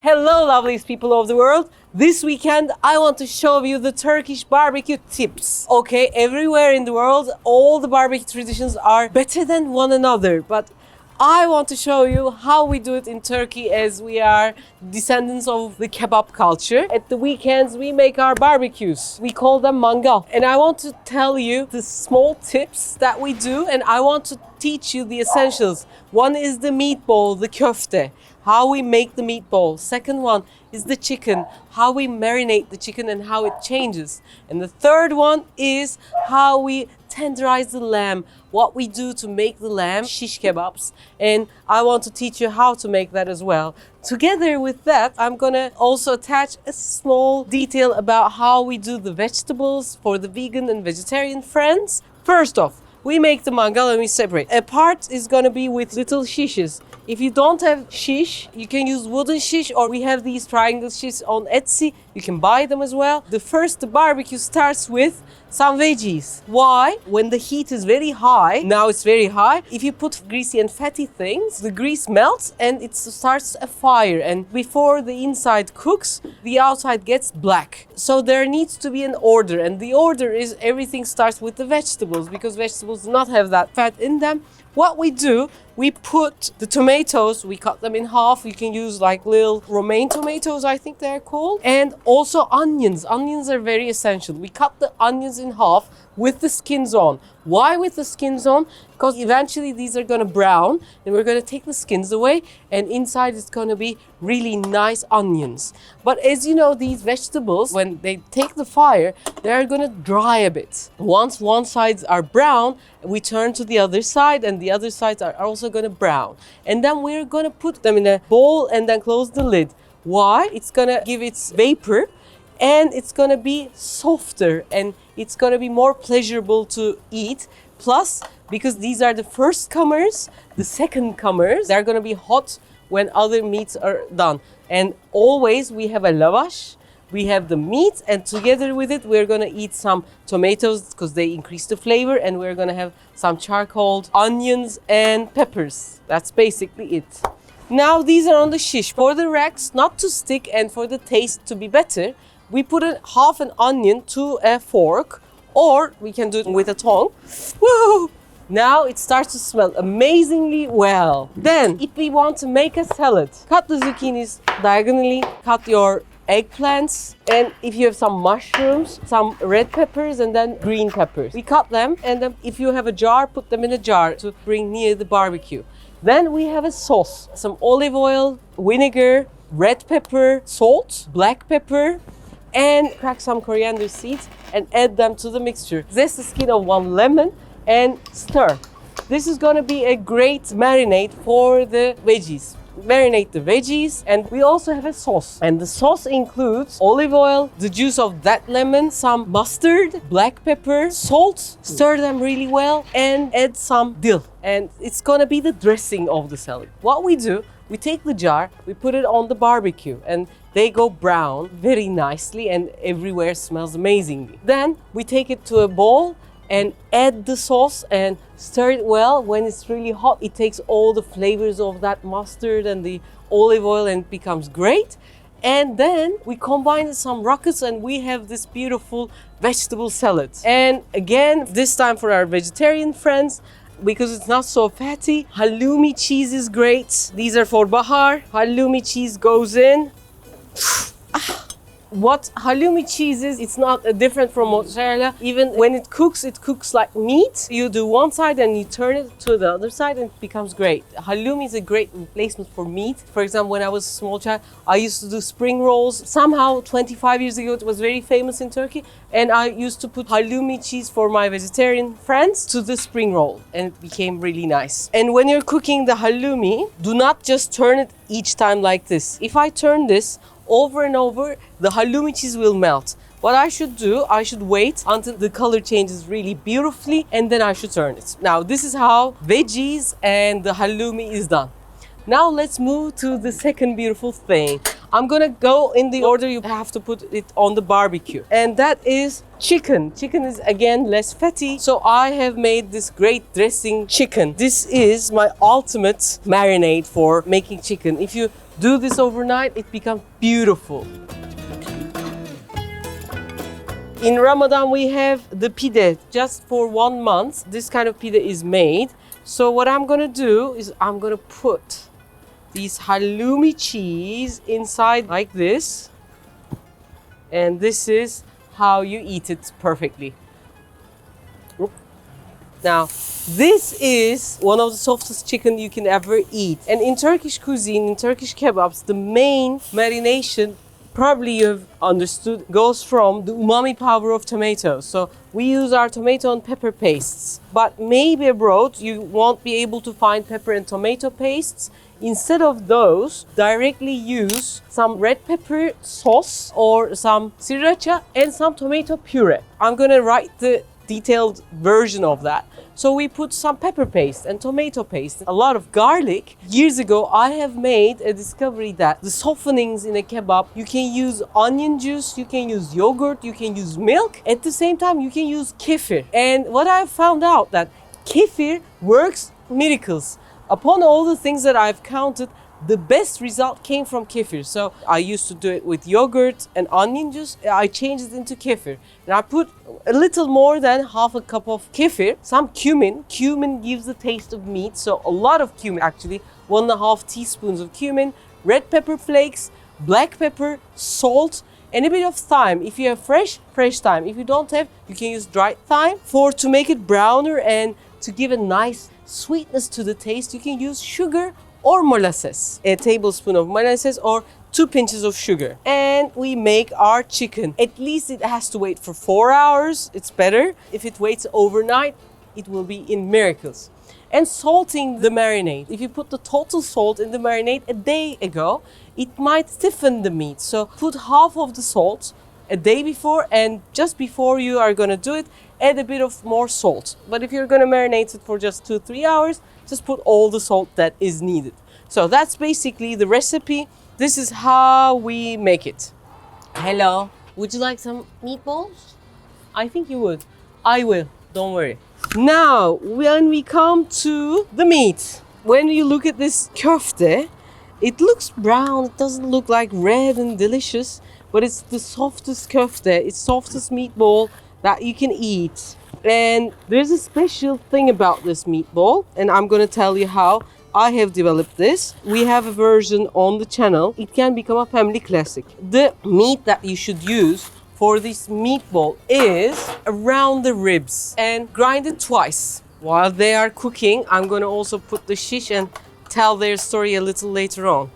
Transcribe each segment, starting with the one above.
Hello, loveliest people of the world. This weekend, I want to show you the Turkish barbecue tips. Okay, everywhere in the world, all the barbecue traditions are better than one another, but I want to show you how we do it in Turkey as we are descendants of the kebab culture. At the weekends, we make our barbecues. We call them Mangal. And I want to tell you the small tips that we do, and I want to teach you the essentials. One is the meatball, the Kofte, how we make the meatball. Second one is the chicken, how we marinate the chicken and how it changes. And the third one is how we tenderize the lamb, what we do to make the lamb, shish kebabs. And I want to teach you how to make that as well. Together with that, I'm gonna also attach a small detail about how we do the vegetables for the vegan and vegetarian friends. First off, we make the mangal and we separate. A part is gonna be with little shishes. If you don't have shish, you can use wooden shish, or we have these triangle shish on Etsy. You can buy them as well. The barbecue starts with some veggies. Why? When the heat is very high, now it's very high, if you put greasy and fatty things, the grease melts and it starts a fire. And before the inside cooks, the outside gets black. So there needs to be an order. And the order is everything starts with the vegetables, because vegetables do not have that fat in them. What we do, we put the tomatoes, we cut them in half. You can use like little romaine tomatoes, I think they're called. And also onions. Onions are very essential. We cut the onions in half with the skins on. Why with the skins on? Because eventually these are gonna brown and we're gonna take the skins away, and inside it's gonna be really nice onions. But as you know, these vegetables, when they take the fire, they're gonna dry a bit. Once one sides are brown, we turn to the other side and the other sides are also gonna brown. And then we're gonna put them in a bowl and then close the lid. Why? It's gonna give its vapor and it's gonna be softer and it's gonna be more pleasurable to eat. Plus, because these are the first comers, the second comers, they're gonna be hot when other meats are done. And always we have a lavash, we have the meat, and together with it, we're gonna eat some tomatoes because they increase the flavor, and we're gonna have some charcoaled onions and peppers. That's basically it. Now these are on the shish. For the racks not to stick and for the taste to be better, we put half an onion to a fork, or we can do it with a tongue. Woo! Now it starts to smell amazingly well. Then, if we want to make a salad, cut the zucchinis diagonally, cut your eggplants, and if you have some mushrooms, some red peppers, and then green peppers. We cut them, and then if you have a jar, put them in a jar to bring near the barbecue. Then we have a sauce, some olive oil, vinegar, red pepper, salt, black pepper, and crack some coriander seeds and add them to the mixture. Zest the skin of one lemon and stir. This is gonna be a great marinade for the veggies. Marinate the veggies, and we also have a sauce. And the sauce includes olive oil, the juice of that lemon, some mustard, black pepper, salt, stir them really well, and add some dill. And it's gonna be the dressing of the salad. What we do, we take the jar, we put it on the barbecue, and they go brown very nicely and everywhere smells amazingly. Then we take it to a bowl and add the sauce and stir it well. When it's really hot, it takes all the flavors of that mustard and the olive oil and it becomes great. And then we combine some rockets and we have this beautiful vegetable salad. And again, this time for our vegetarian friends, because it's not so fatty, halloumi cheese is great. These are for bahar. Halloumi cheese goes in. What halloumi cheese is, it's not different from mozzarella. Even when it cooks like meat. You do one side and you turn it to the other side and it becomes great. Halloumi is a great replacement for meat. For example, when I was a small child, I used to do spring rolls. Somehow, 25 years ago, it was very famous in Turkey. And I used to put halloumi cheese for my vegetarian friends to the spring roll. And it became really nice. And when you're cooking the halloumi, do not just turn it each time like this. If I turn this over and over, the halloumi cheese will melt. What I should do, I should wait until the color changes really beautifully and then I should turn it. Now this is how veggies and the halloumi is done. Now let's move to the second beautiful thing. I'm gonna go in the order you have to put it on the barbecue. And that is chicken. Chicken is again less fatty. So I have made this great dressing chicken. This is my ultimate marinade for making chicken. If you Do this overnight, it becomes beautiful. In Ramadan, we have the pide. Just for 1 month, this kind of pide is made. So what I'm gonna do is I'm gonna put these halloumi cheese inside like this. And this is how you eat it perfectly. Now, this is one of the softest chicken you can ever eat. And in Turkish cuisine, in Turkish kebabs, the main marination, probably you've understood, goes from the umami power of tomatoes. So we use our tomato and pepper pastes. But maybe abroad, you won't be able to find pepper and tomato pastes. Instead of those, directly use some red pepper sauce or some sriracha and some tomato puree. I'm gonna write the detailed version of that. So we put some pepper paste and tomato paste, a lot of garlic. Years ago, I have made a discovery that the softenings in a kebab, you can use onion juice, you can use yogurt, you can use milk. At the same time, you can use kefir. And what I found out that kefir works miracles. Upon all the things that I've counted, the best result came from kefir. So I used to do it with yogurt and onion juice. I changed it into kefir. And I put a little more than half a cup of kefir, some cumin. Cumin gives the taste of meat. So a lot of cumin actually, 1.5 teaspoons of cumin, red pepper flakes, black pepper, salt, and a bit of thyme. If you have fresh thyme. If you don't have, you can use dried thyme. To make it browner and to give a nice sweetness to the taste, you can use sugar or molasses, a tablespoon of molasses or 2 pinches of sugar. And we make our chicken. At least it has to wait for 4 hours. It's better. If it waits overnight, it will be in miracles. And salting the marinade. If you put the total salt in the marinade a day ago, it might stiffen the meat. So put half of the salt a day before, and just before you are gonna do it, add a bit of more salt. But if you're gonna marinate it for just 2-3 hours, just put all the salt that is needed. So that's basically the recipe. This is how we make it. Hello, would you like some meatballs? I think you would. I will, don't worry. Now, when we come to the meat, when you look at this kofte, it looks brown, it doesn't look like red and delicious, but it's the softest kofte, it's softest meatball that you can eat. And there's a special thing about this meatball, and I'm gonna tell you how I have developed this. We have a version on the channel. It can become a family classic. The meat that you should use for this meatball is around the ribs and grind it twice. While they are cooking, I'm gonna also put the shish and tell their story a little later on.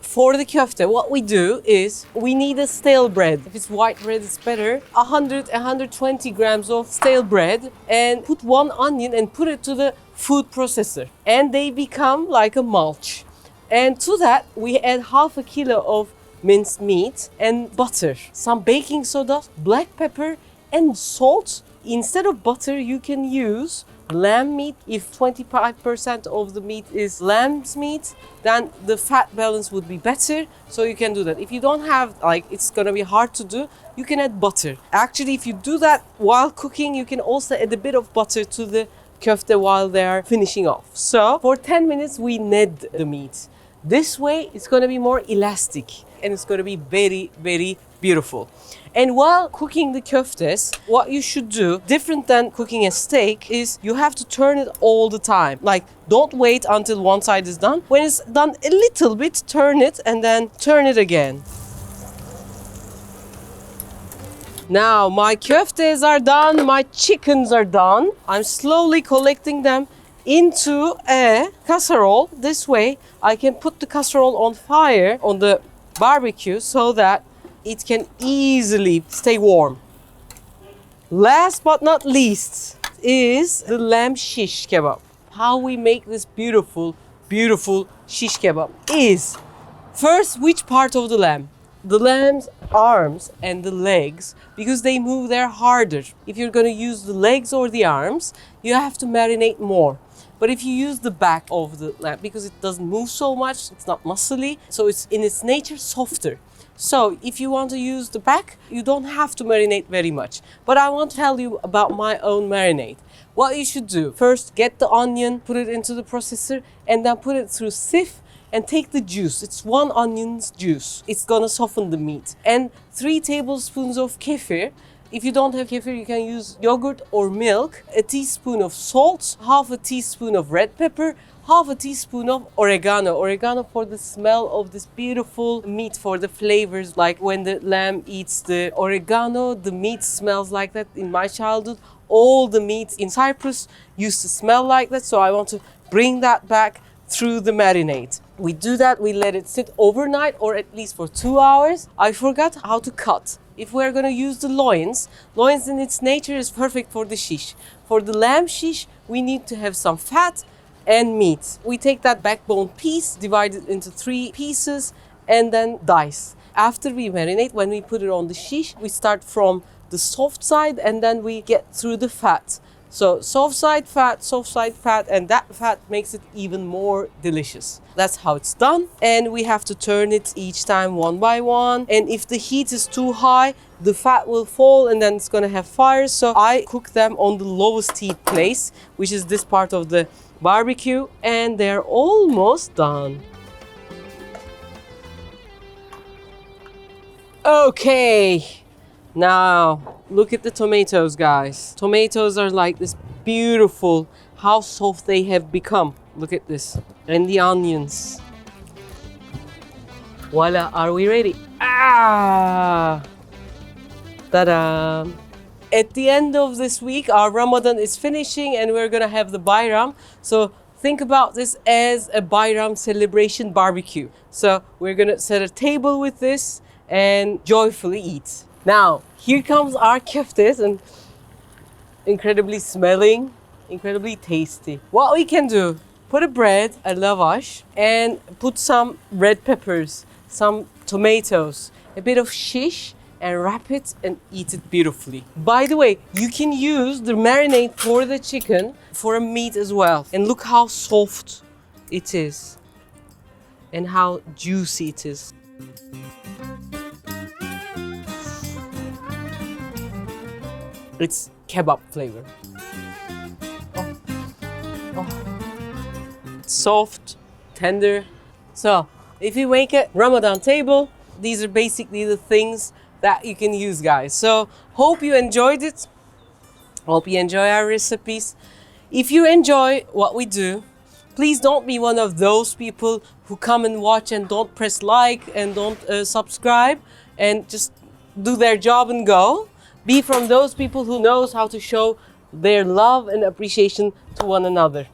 For the kofte, what we do is we need a stale bread. If it's white bread, it's better. 120 grams of stale bread, and put 1 onion and put it to the food processor. And they become like a mulch. And to that, we add half a kilo of minced meat and butter, some baking soda, black pepper, and salt. Instead of butter, you can use lamb meat. If 25% of the meat is lamb's meat, then the fat balance would be better. So you can do that. If you don't have, it's gonna be hard to do, you can add butter. Actually, if you do that while cooking, you can also add a bit of butter to the kofte while they're finishing off. So for 10 minutes, we knead the meat. This way, it's gonna be more elastic and it's gonna be very, very beautiful. And while cooking the koftes, what you should do, different than cooking a steak, is you have to turn it all the time. Don't wait until one side is done. When it's done a little bit, turn it and then turn it again. Now my koftes are done, my chickens are done. I'm slowly collecting them into a casserole. This way I can put the casserole on fire on the barbecue so that it can easily stay warm. Last but not least is the lamb shish kebab. How we make this beautiful, beautiful shish kebab is, first, which part of the lamb? The lamb's arms and the legs, because they move there harder. If you're gonna use the legs or the arms, you have to marinate more. But if you use the back of the lamb, because it doesn't move so much, it's not muscly, so it's in its nature softer. So if you want to use the back, you don't have to marinate very much. But I want to tell you about my own marinade. What you should do, first get the onion, put it into the processor, and then put it through sieve and take the juice. It's 1 onion's juice. It's gonna soften the meat. And 3 tablespoons of kefir. If you don't have kefir, you can use yogurt or milk. A teaspoon of salt, half a teaspoon of red pepper, half a teaspoon of oregano. Oregano for the smell of this beautiful meat, for the flavors. Like when the lamb eats the oregano, the meat smells like that. In my childhood, all the meat in Cyprus used to smell like that. So I want to bring that back through the marinade. We do that, we let it sit overnight or at least for 2 hours. I forgot how to cut. If we're gonna use the loins in its nature is perfect for the shish. For the lamb shish, we need to have some fat and meat. We take that backbone piece, divide it into 3 pieces, and then dice. After we marinate, when we put it on the shish, we start from the soft side and then we get through the fat. So soft side fat, and that fat makes it even more delicious. That's how it's done. And we have to turn it each time one by one. And if the heat is too high, the fat will fall and then it's gonna have fire. So I cook them on the lowest heat place, which is this part of the barbecue, and they're almost done. Okay. Now, look at the tomatoes, guys. Tomatoes are like this beautiful, how soft they have become. Look at this. And the onions. Voila, are we ready? Ah! Ta-da! At the end of this week, our Ramadan is finishing and we're gonna have the Bayram. So think about this as a Bayram celebration barbecue. So we're gonna set a table with this and joyfully eat. Now, here comes our koftes, and incredibly smelling, incredibly tasty. What we can do, put a bread, a lavash, and put some red peppers, some tomatoes, a bit of shish, and wrap it and eat it beautifully. By the way, you can use the marinade for the chicken for a meat as well. And look how soft it is and how juicy it is. It's kebab flavor. Oh. Soft, tender. So, if you make a Ramadan table, these are basically the things that you can use, guys. So, hope you enjoyed it. Hope you enjoy our recipes. If you enjoy what we do, please don't be one of those people who come and watch and don't press like and don't subscribe and just do their job and go. Be from those people who knows how to show their love and appreciation to one another.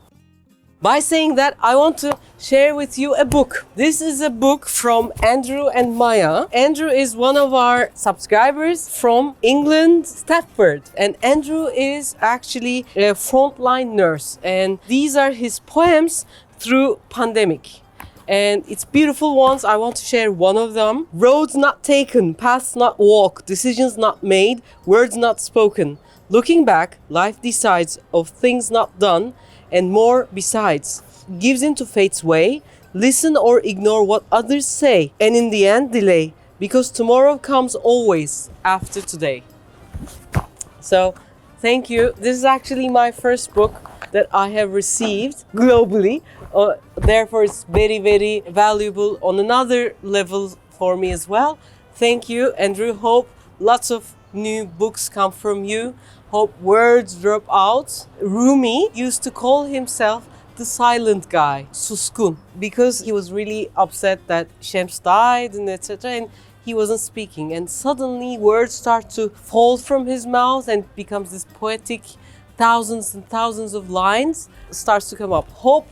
By saying that, I want to share with you a book. This is a book from Andrew and Maya. Andrew is one of our subscribers from England, Stafford. And Andrew is actually a frontline nurse. And these are his poems through pandemic. And it's beautiful ones. I want to share one of them. Roads not taken, paths not walked, decisions not made, words not spoken. Looking back, life decides of things not done and more besides. Gives into fate's way, listen or ignore what others say, and in the end delay, because tomorrow comes always after today. So, thank you. This is actually my first book that I have received globally. Therefore, it's very, very valuable on another level for me as well. Thank you, Andrew. Hope lots of new books come from you. Hope words drop out. Rumi used to call himself the silent guy, suskun, because he was really upset that Shams died and etc. And he wasn't speaking. And suddenly words start to fall from his mouth and becomes this poetic, thousands and thousands of lines starts to come up. Hope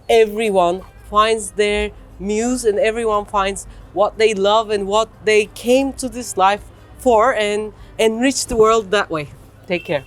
everyone finds their muse and everyone finds what they love and what they came to this life for and enrich the world that way. Take care.